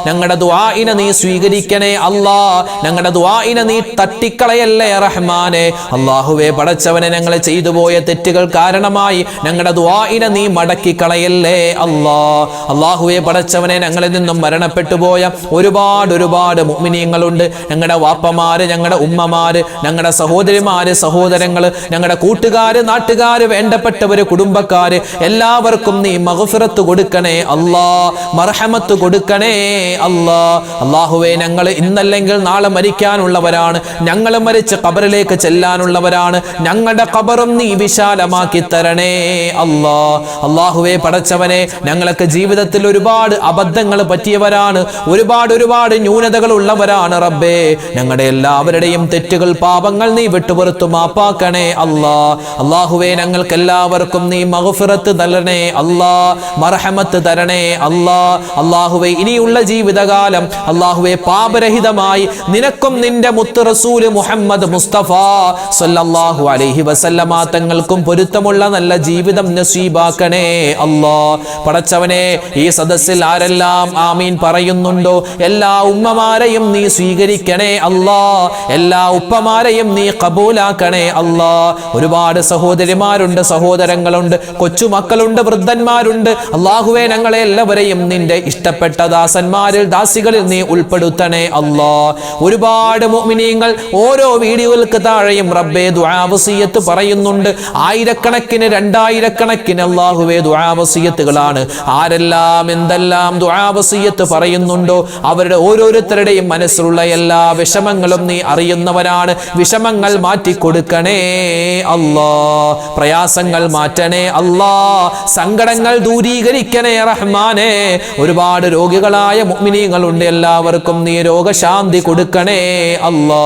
ഞങ്ങളുടെ ദുആഇനെ നീ സ്വീകരിക്കണേ അല്ലാ. ഞങ്ങളുടെ ദുആഇനെ നീ തട്ടിക്കളയല്ലേ റഹ്മാനെ. അല്ലാഹുവേ പടച്ചവനെ, ഞങ്ങൾ ചെയ്തു പോയ തെറ്റുകൾ കാരണമായി ഞങ്ങളുടെ ദുആഇനെ നീ മടക്കി കളയല്ലേ അല്ലാ. അല്ലാഹുവേ പടച്ചവനെ, ഞങ്ങളിൽ നിന്നും മരണപ്പെട്ടു പോയ ഒരുപാട് മുഅ്മിനീങ്ങളുണ്ട്. ഞങ്ങളുടെ വാപ്പമാര്, ഞങ്ങളുടെ ഉമ്മമാര്, ഞങ്ങളുടെ സഹോദരിമാര്, സഹോദരങ്ങള്, ഞങ്ങളുടെ കൂട്ടുകാര്, നാട്ടുകാര്, വേണ്ടപ്പെട്ടവര്, കുടുംബക്കാര്, എല്ലാവർക്കും നീ മഗ്ഫിറത്ത് കൊടുക്കണേ അല്ലാ. മർഹമത്ത് കൊടുക്കണേ അല്ലാ. അല്ലാഹുവേ, ഞങ്ങൾ ഇന്നല്ലെങ്കിൽ നാളെ മരിക്കാനുള്ളവരാണ്. ഞങ്ങൾ മരിച്ച് ഖബറിലേക്ക് ചെല്ലാനുള്ളവരാണ്. ഞങ്ങളുടെ ഖബറും നീ വിശാലമാക്കി തരണേ അല്ലാ. അല്ലാഹുവേ പടച്ചവനെ, ഞങ്ങൾക്ക് ജീവിതത്തിൽ ഒരുപാട് അബദ്ധങ്ങൾ പറ്റിയവരാണ്. ഒരുപാട് ന്യൂനതകൾ ഉള്ളവരാണ് റബ്ബേ. ഞങ്ങളുടെ എല്ലാവരുടെയും തെറ്റുകൾ, പാപങ്ങൾ നീ വിട്ടുപുറത്തു മാപ്പാക്കണേ അല്ലാ. അല്ലാഹുവേ, ഞങ്ങൾക്ക് എല്ലാവർക്കും നീ മഗ്ഫിറത്ത് തരണേ അല്ലാ. മർഹമത്ത് തരണേ അല്ലാ. അല്ലാഹുവേ, ഇനിയുള്ള ജീവിതകാലം അല്ലാഹുവേ പാപരഹിതമായി നിനക്കും നിന്റെ മുത്ത് റസൂല് മുഹമ്മദ് മുസ്തഫ സല്ലല്ലാഹു അലൈഹി വസല്ലമ തങ്ങൾക്കും പൊരുത്തമുള്ള നല്ല ജീവിതം നസീബാക്കണേ അല്ലാ. പടച്ചവനെ, ഈ സദസ്സിൽ ആരെല്ലാം ആമീൻ പറയുന്നുണ്ടോ എല്ലാ ഉമ്മമാരെയും നീ സ്വീകരിക്കണേ അല്ലാ. എല്ലാ ഉപ്പമാരെയും എല്ലാവരെയും നീ കബൂലാക്കണേ അല്ലാ. ഒരുപാട് സഹോദരിമാരുണ്ട്, സഹോദരങ്ങളുണ്ട്, കൊച്ചുമക്കളുണ്ട്, വൃദ്ധന്മാരുണ്ട്. അല്ലാഹുവേ ഞങ്ങളെ എല്ലാവരെയും നിന്റെ ഇഷ്ടപ്പെട്ട ദാസന്മാരിൽ ദാസികളിൽ നീ ഉൾപ്പെടുത്തണേ അല്ലാ. ഒരുപാട് മുഅ്മിനീങ്ങൾ ഓരോ വീഡിയോകൾക്ക് താഴെയും റബ്ബേ ദുആ വസിയത്ത് പറയുന്നുണ്ട്. ആയിരക്കണക്കിന്, രണ്ടായിരക്കണക്കിന് അല്ലാഹുവേ ദുആ വസിയത്തുകളാണ്. ആരെല്ലാം എന്തെല്ലാം ദുആ വസിയത്ത് പറയുന്നുണ്ടോ അവരുടെ ഓരോരുത്തരുടെയും മനസ്സിലുള്ള എല്ലാ വിഷമങ്ങളും നീ അറിയുന്നവനാണ്. വിഷമങ്ങൾ മാറ്റിക്കൊടുക്കണേ അല്ലാ, പ്രയാസങ്ങൾ മാറ്റണേ അല്ലാ, സങ്കടങ്ങൾ ദൂരീകരിക്കണേ റഹ്മാനേ. ഒരുപാട് രോഗികളായ മുഅ്മിനീങ്ങളുണ്ട്, എല്ലാവർക്കും നീ രോഗശാന്തി കൊടുക്കണേ അല്ലാ,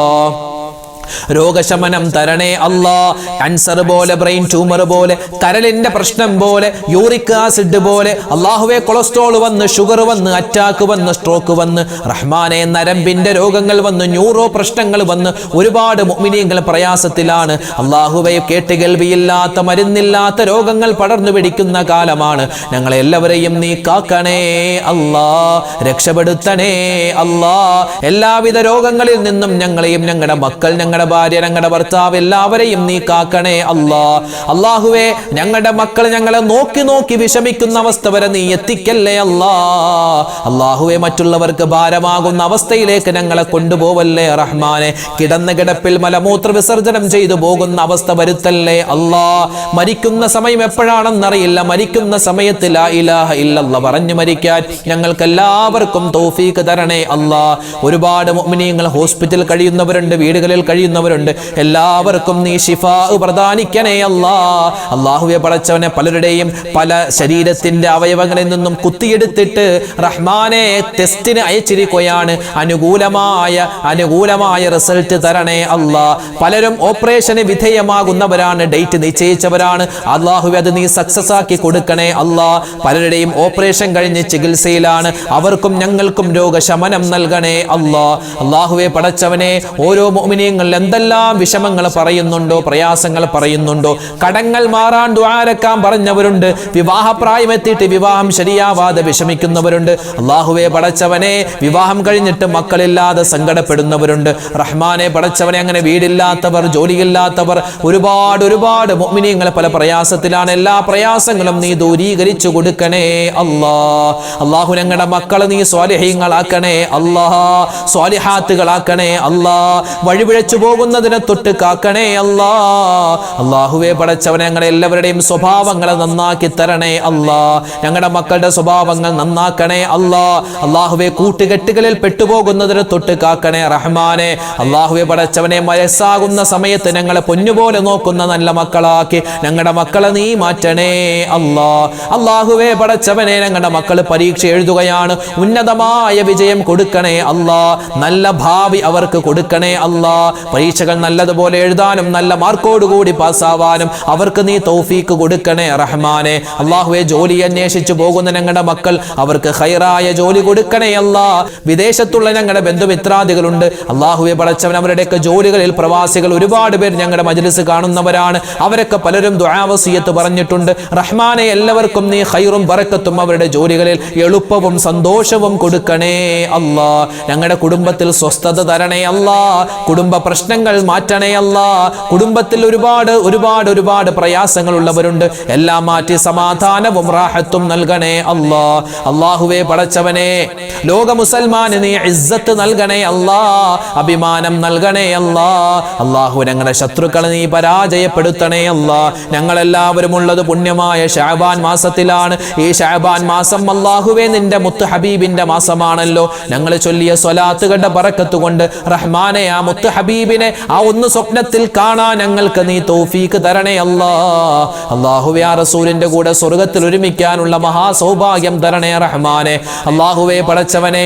രോഗശമനം തരണേ അല്ലാ. ക്യാൻസർ പോലെ, ബ്രെയിൻ ട്യൂമർ പോലെ, കരളിന്റെ പ്രശ്നം പോലെ, യൂറിക് ആസിഡ് പോലെ, അല്ലാഹുവേ കൊളസ്ട്രോൾ വന്ന്, ഷുഗർ വന്ന്, അറ്റാക്ക് വന്ന്, സ്ട്രോക്ക് വന്ന്, റഹ്മാനെ നരമ്പിന്റെ രോഗങ്ങൾ വന്ന്, ന്യൂറോ പ്രശ്നങ്ങൾ വന്ന് ഒരുപാട് മുഅ്മിനീങ്ങൾ പ്രയാസത്തിലാണ്. അല്ലാഹുവേ കേട്ടുകേൾവിയില്ലാത്ത, മരുന്നില്ലാത്ത രോഗങ്ങൾ പടർന്നു പിടിക്കുന്ന കാലമാണ്. ഞങ്ങളെ എല്ലാവരെയും നീ കാക്കണേ അല്ലാ, രക്ഷപ്പെടുത്തണേ അല്ലാ. എല്ലാവിധ രോഗങ്ങളിൽ നിന്നും ഞങ്ങളെയും ഞങ്ങളുടെ മക്കൾ, ഞങ്ങളുടെ ഭാര്യ, ഞങ്ങളുടെ ഭർത്താവ് എല്ലാവരെയും നീ കാക്കണേ അല്ലാ. അല്ലാഹുവേ ഞങ്ങളുടെ മക്കൾ ഞങ്ങളെ നോക്കി നോക്കി വിഷമിക്കുന്ന അവസ്ഥ വരെ നീ എത്തിക്കല്ലേ അല്ലാ. അല്ലാഹുവേ മറ്റുള്ളവർക്ക് ഭാരമാകുന്ന അവസ്ഥയിലേക്ക് ഞങ്ങളെ കൊണ്ടുപോവല്ലേ റഹ്മാനെ. കിടന്ന കിടപ്പിൽ മലമൂത്ര വിസർജനം ചെയ്തു പോകുന്ന അവസ്ഥ വരുത്തല്ലേ അല്ലാ. മരിക്കുന്ന സമയം എപ്പോഴാണെന്നറിയില്ല, മരിക്കുന്ന സമയത്ത് ലാ ഇലാഹ ഇല്ലല്ലാഹ് പറഞ്ഞു മരിക്കാൻ ഞങ്ങൾക്ക് എല്ലാവർക്കും തൗഫീഖ് തരണേ അല്ലാ. ഒരുപാട് മുഅ്മിനീങ്ങൾ ഹോസ്പിറ്റലിൽ കഴിയുന്നവരുണ്ട്, വീടുകളിൽ കഴിയുന്നവരുണ്ട്. എല്ലാവർക്കും നീ ശിഫാ പ്രദാനിക്കണേ അല്ലാ. അല്ലാഹുവേ പടച്ചവനെ പലരുടെയും പല ശരീരത്തിന്റെ അവയവങ്ങളിൽ നിന്നും കുത്തിയെടുത്തിട്ട് റഹ്മാനെ ടെസ്റ്റിന് അയച്ചിരിക്കുകയാണ്. അനുകൂലമായ റിസൾട്ട് തരണേ അല്ലാ. പലരും ഓപ്പറേഷന് വിധേയമാകുന്നവരാണ്, ഡേറ്റ് നിശ്ചയിച്ചവരാണ്. അല്ലാഹുവേ അത് നീ സക്സസ് ആക്കി കൊടുക്കണേ അല്ലാ. പലരുടെയും ഓപ്പറേഷൻ കഴിഞ്ഞ് ചികിത്സയിലാണ്, അവർക്കും ഞങ്ങൾക്കും രോഗശമനം നൽകണേ അല്ലാ. അല്ലാഹുവേ പടച്ചവനെ ഓരോ മുഅ്മിനീങ്ങൾ എന്തെല്ലാം വിഷമങ്ങൾ പറയുന്നുണ്ടോ, പ്രയാസങ്ങൾ പറയുന്നുണ്ടോ, കടങ്ങൾ മാറാൻ ദുആരക്കാൻ പറഞ്ഞവരുണ്ട്, വിവാഹപ്രായം എത്തിയിട്ട് വിവാഹം ശരിയാവാതെ വിഷമിക്കുന്നവരുണ്ട്. അല്ലാഹുവേ പടച്ചവനെ വിവാഹം കഴിഞ്ഞിട്ട് മക്കളില്ലാതെ സങ്കടപ്പെടുന്നവരുണ്ട്. റഹ്മാനെ പടച്ചവനെ അങ്ങനെ വീടില്ലാത്തവർ, ജോലിയില്ലാത്തവർ, ഒരുപാട് മുഅ്മിനീങ്ങൾ പല പ്രയാസത്തിലാണ്. എല്ലാ പ്രയാസങ്ങളും നീ ദൂരീകരിച്ചു കൊടുക്കണേ അല്ലാ. അല്ലാഹു ഞങ്ങളുടെ മക്കളെ നീ സ്വാലിഹീങ്ങളാക്കണേ അല്ലാ, സ്വാലിഹാത്തുകളാക്കണേ അല്ലാ. വഴിപിഴച്ചു പോകുന്നതിനെ തൊട്ട് കാക്കണേ അല്ലാ. അല്ലാഹുവേ പടച്ചവനെ ഞങ്ങളുടെ എല്ലാവരുടെയും സ്വഭാവങ്ങളെ നന്നാക്കി തരണേ അല്ലാ. ഞങ്ങളുടെ മക്കളുടെ സ്വഭാവങ്ങൾ നന്നാക്കണേ അല്ലാ. അല്ലാഹുവേ കൂട്ടുകെട്ടുകളിൽ പെട്ടുപോകുന്നതിനെ തൊട്ട് കാക്കണേ റഹ്മാനെ. അല്ലാഹുവേ പടച്ചവനെ വയസ്സാകുന്ന സമയത്ത് ഞങ്ങളെ പൊന്നുപോലെ നോക്കുന്ന നല്ല മക്കളാക്കി ഞങ്ങളുടെ മക്കളെ നീ മാറ്റണേ അല്ലാ. അല്ലാഹുവേ പടച്ചവനെ ഞങ്ങളുടെ മക്കൾ പരീക്ഷ എഴുതുകയാണ്, ഉന്നതമായ വിജയം കൊടുക്കണേ അല്ലാ. നല്ല ഭാവി അവർക്ക് കൊടുക്കണേ അല്ലാ. പരീക്ഷകൾ നല്ലതുപോലെ എഴുതാനും നല്ല മാർക്കോടുകൂടി പാസ്സാവാനും അവർക്ക് നീ തൗഫീക്ക് കൊടുക്കണേ റഹ്മാനെ. അല്ലാഹുവേ ജോലി അന്വേഷിച്ചു പോകുന്ന ഞങ്ങളുടെ മക്കൾ അവർക്ക് ഖൈറായ ജോലി കൊടുക്കണേ അല്ലാ. വിദേശത്തുള്ള ഞങ്ങളുടെ ബന്ധുമിത്രാദികളുണ്ട്, അല്ലാഹുവേ പടച്ചവൻ അവരുടെയൊക്കെ ജോലികളിൽ പ്രവാസികൾ ഒരുപാട് പേർ ഞങ്ങളുടെ മജ്ലിസ് കാണുന്നവരാണ്. അവരൊക്കെ പലരും ദുആ വസിയത്ത് പറഞ്ഞിട്ടുണ്ട്. റഹ്മാനെ എല്ലാവർക്കും നീ ഖൈറും ബറക്കത്തും അവരുടെ ജോലികളിൽ എളുപ്പവും സന്തോഷവും കൊടുക്കണേ അല്ലാ. ഞങ്ങളുടെ കുടുംബത്തിൽ സ്വസ്ഥത തരണേ അല്ലാ. കുടുംബ പ്രശ്നങ്ങൾ മാറ്റണേ അല്ലാ. കുടുംബത്തിൽ ഒരുപാട് പ്രയാസങ്ങൾ ഉള്ളവരുണ്ട്, എല്ലാം മാറ്റി സമാധാനവും റാഹത്തും നൽകണേ അല്ലാ. അല്ലാഹുവേ പടച്ചവനെ ലോക മുസൽമാന് നീ ഇസ്സത്ത് നൽകണേ അല്ലാ, അഭിമാനം നൽകണേ അല്ലാ. അല്ലാഹു ഞങ്ങളുടെ ശത്രുക്കളെ നീ പരാജയപ്പെടുത്തണേ അല്ലാ. ഞങ്ങളെല്ലാവരും ഉള്ളത് പുണ്യമായ ശഅബാൻ മാസത്തിലാണ്. ഈ ശഅബാൻ മാസം അല്ലാഹുവേ നിന്റെ മുത്ത് ഹബീബിന്റെ മാസമാണല്ലോ. ഞങ്ങൾ ചൊല്ലിയ സ്വലാത്തുകളുടെ ബറക്കത്ത് കൊണ്ട് റഹ്മാനെ ആ മുത്ത് ഹബീബിനെ ആ ഒന്ന് സ്വപ്നത്തിൽ കാണാൻ ഞങ്ങൾക്ക് നീ തൗഫീക്ക് തരണേ അല്ലാ. അല്ലാഹുവേ ആ റസൂലിന്റെ കൂടെ സ്വർഗ്ഗത്തിൽ ഒരുമിക്കാനുള്ള മഹാസൗഭാഗ്യം തരണേ റഹ്മാനെ. അല്ലാഹുവേ പടച്ചവനെ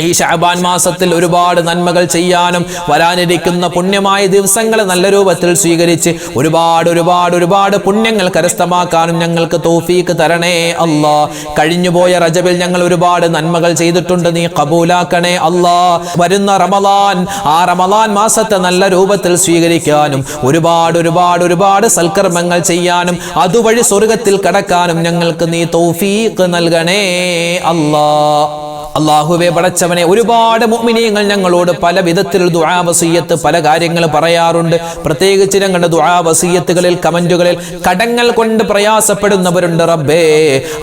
ഈ ശഅബാൻ മാസത്തിൽ ഒരുപാട് നന്മകൾ ചെയ്യാനും വരാനിരിക്കുന്ന പുണ്യമായ ദിവസങ്ങളെ നല്ല രൂപത്തിൽ സ്വീകരിച്ച് ഒരുപാട് പുണ്യങ്ങൾ കരസ്ഥമാക്കാനും ഞങ്ങൾക്ക് തൗഫീക്ക് തരണേ അല്ലാ. കഴിഞ്ഞുപോയ റജബിൽ ഞങ്ങൾ ഒരുപാട് നന്മകൾ ചെയ്തിട്ടുണ്ട്, നീ ഖബൂലാക്കണേ അല്ലാ. വരുന്ന റമളാൻ, ആ റമളാൻ മാസത്തെ നല്ല രൂപത്തിൽ സ്വീകരിക്കാനും ഒരുപാട് സൽക്കർമ്മങ്ങൾ ചെയ്യാനും അതുവഴി സ്വർഗ്ഗത്തിൽ കടക്കാനും ഞങ്ങൾക്ക് നീ തൗഫീഖ് നൽകണേ അല്ലാ. അല്ലാഹുവേ പടച്ചവനെ, ഒരുപാട് മുഅ്മിനീങ്ങൾ ഞങ്ങളോട് പല വിധത്തിൽ ദുആ വസിയ്യത്ത് പല കാര്യങ്ങൾ പറയാറുണ്ട്. പ്രത്യേകിച്ച് ഞങ്ങളുടെ ദുആ വസിയ്യത്തുകളിൽ കമന്റുകളിൽ കടങ്ങൾ കൊണ്ട് പ്രയാസപ്പെടുന്നവരുണ്ട്. റബ്ബേ,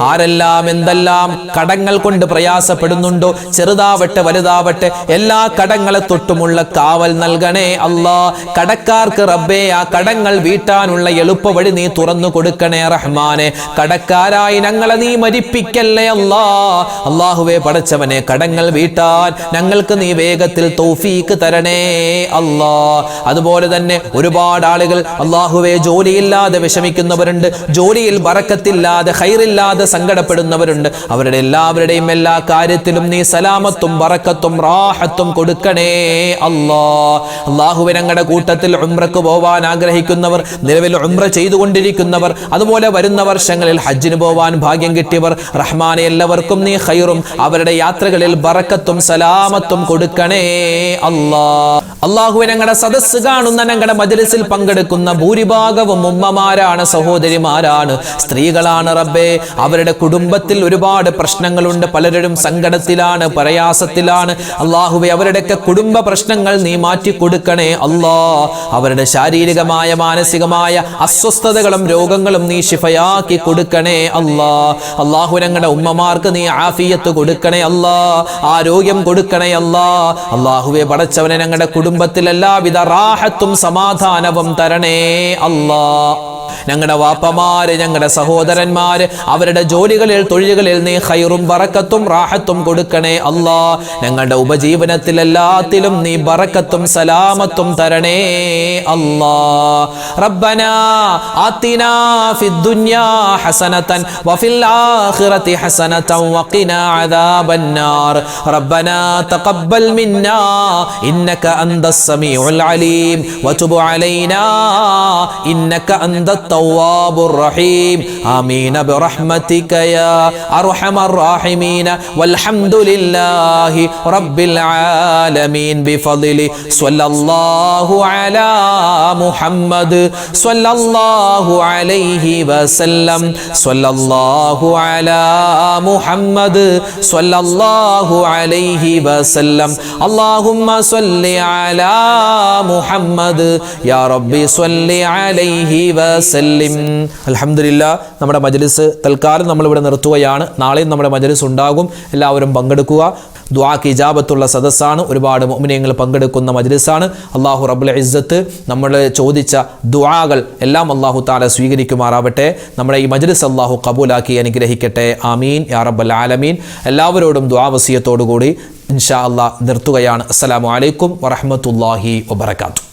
ആരെല്ലാം എന്തെല്ലാം കടങ്ങൾ കൊണ്ട് പ്രയാസപ്പെടുന്നുണ്ടോ, ചെറുതാവട്ടെ വലുതാവട്ടെ, എല്ലാ കടങ്ങളെ തൊട്ടുമുള്ള കാവൽ നൽകണേ അല്ലാ. കടക്കാർക്ക് റബ്ബേ ആ കടങ്ങൾ വീട്ടാനുള്ള എളുപ്പ വഴി നീ തുറന്നു കൊടുക്കണേ റഹ്മാനെ. കടക്കാരായി ഞങ്ങളെ നീ മരിപ്പിക്കല്ലേ അല്ലാ. അല്ലാഹുവേ പടച്ചവനെ, കടങ്ങൾ വീട്ടാൻ ഞങ്ങൾക്ക് നീ വേഗത്തിൽ തൗഫീക്ക് തരണേ അല്ലാ. അതുപോലെ തന്നെ ഒരുപാട് ആളുകൾ അല്ലാഹുവേ ജോലിയില്ലാതെ വിഷമിക്കുന്നവരുണ്ട്, ജോലിയിൽ ബറക്കത്തില്ലാതെ ഖൈറില്ലാതെ സങ്കടപ്പെടുന്നവരുണ്ട്. അവരുടെ എല്ലാവരുടെയും എല്ലാ കാര്യത്തിലും നീ സലാമത്തും ബറക്കത്തും റാഹത്തും കൊടുക്കണേ അല്ലാ. അല്ലാഹുവേ, ഞങ്ങളുടെ കൂട്ടത്തിൽ ഉംറക്ക് പോവാൻ ആഗ്രഹിക്കുന്നവർ, നിലവിൽ ഉംറ ചെയ്തുകൊണ്ടിരിക്കുന്നവർ, അതുപോലെ വരുന്ന വർഷങ്ങളിൽ ഹജ്ജിന് പോവാൻ ഭാഗ്യം കിട്ടിയവർ, റഹ്മാനെ എല്ലാവർക്കും നീ ഖൈറും അവരുടെ യാത്രകളിൽ ബറക്കത്തും സലാമത്തും കൊടുക്കണേ അല്ലാ. അല്ലാഹുവേ, ഞങ്ങളുടെ സദസ്സ് കാണുന്ന ഞങ്ങളുടെ മജ്‌ലിസിൽ പങ്കെടുക്കുന്ന ഭൂരിഭാഗവും ഉമ്മമാരാണ്, സഹോദരിമാരാണ്, സ്ത്രീകളാണ്. റബ്ബേ, അവരുടെ കുടുംബത്തിൽ ഒരുപാട് പ്രശ്നങ്ങളുണ്ട്, പലരും സങ്കടത്തിലാണ്, പ്രയാസത്തിലാണ്. അല്ലാഹുവേ, അവരുടെയൊക്കെ കുടുംബ പ്രശ്നങ്ങൾ നീ മാറ്റി കൊടുക്കണേ അല്ലാ. അവരുടെ ശാരീരികമായ മാനസികമായ അസ്വസ്ഥതകളും രോഗങ്ങളും നീ ശിഫയാക്കി കൊടുക്കണേ അല്ലാ. അല്ലാഹു, ഞങ്ങളുടെ ഉമ്മമാർക്ക് നീ ആഫിയത്ത് കൊടുക്കണേ അല്ലാ, ആരോഗ്യം കൊടുക്കണേ അല്ലാ. അല്ലാഹുവേ പടച്ചവനെ, ഞങ്ങളുടെ കുടുംബത്തിൽ എല്ലാവിധ റാഹത്തും സമാധാനവും തരണേ അല്ലാ. ഞങ്ങളുടെ വാപ്പമാര്, ഞങ്ങളുടെ സഹോദരന്മാര്, അവരുടെ ജോലികളിൽ തൊഴിലുകളിൽ നീ ഖൈറും ബറക്കത്തും റാഹത്തും കൊടുക്കണേ അല്ലാ. ഞങ്ങളുടെ ഉപജീവനത്തിൽ എല്ലാത്തിലും നീ ബറക്കത്തും സലാമത്തും തരണേ അല്ലാ. റബ്ബനാ ആതിനാ ഫിദ്ദുനിയാ ഹസനതൻ വഫിൽ ആഖിറതി ഹസനതൻ വഖിനാ അദാബന്നാർ. റബ്ബനാ തഖബ്ബൽ മിന്നാ ഇന്നക അന്തസ് സമീഉൽ അലീം വതുബ് അലൈനാ ഇന്നക അന്തത് التواب الرحيم آمين برحمتك يا أرحم الراحمين والحمد لله رب العالمين بفضل صلى الله على محمد صلى الله عليه وسلم صلى الله على محمد صلى الله عليه وسلم اللهم صل على محمد يا ربي صل عليه وسلم. അൽഹംദുലില്ലാ, നമ്മുടെ മജ്‌ലിസ് തൽക്കാലം നമ്മളിവിടെ നിർത്തുകയാണ്. നാളെയും നമ്മുടെ മജ്‌ലിസ് ഉണ്ടാകും, എല്ലാവരും പങ്കെടുക്കുക. ദുആക്ക് ഇജാബത്തുള്ള സദസ്സാണ്, ഒരുപാട് മുഅ്മിനീങ്ങൾ പങ്കെടുക്കുന്ന മജ്‌ലിസാണ്. അല്ലാഹു റബ്ബുൽ ഇസ്സത്ത് നമ്മൾ ചോദിച്ച ദുആകൾ എല്ലാം അല്ലാഹു തആല സ്വീകരിക്കുമാറാവട്ടെ. നമ്മുടെ ഈ മജ്‌ലിസ് അല്ലാഹു ഖബൂലാക്കി അനുഗ്രഹിക്കട്ടെ. ആമീൻ യാ റബ്ബൽ ആലമീൻ. എല്ലാവരോടും ദുആ വസിയത്തോടു കൂടി ഇൻഷാ അല്ലാഹ് നിർത്തുകയാണ്. അസ്സലാമു അലൈക്കും വറഹ്മത്തുള്ളാഹി വബറകാതുഹു.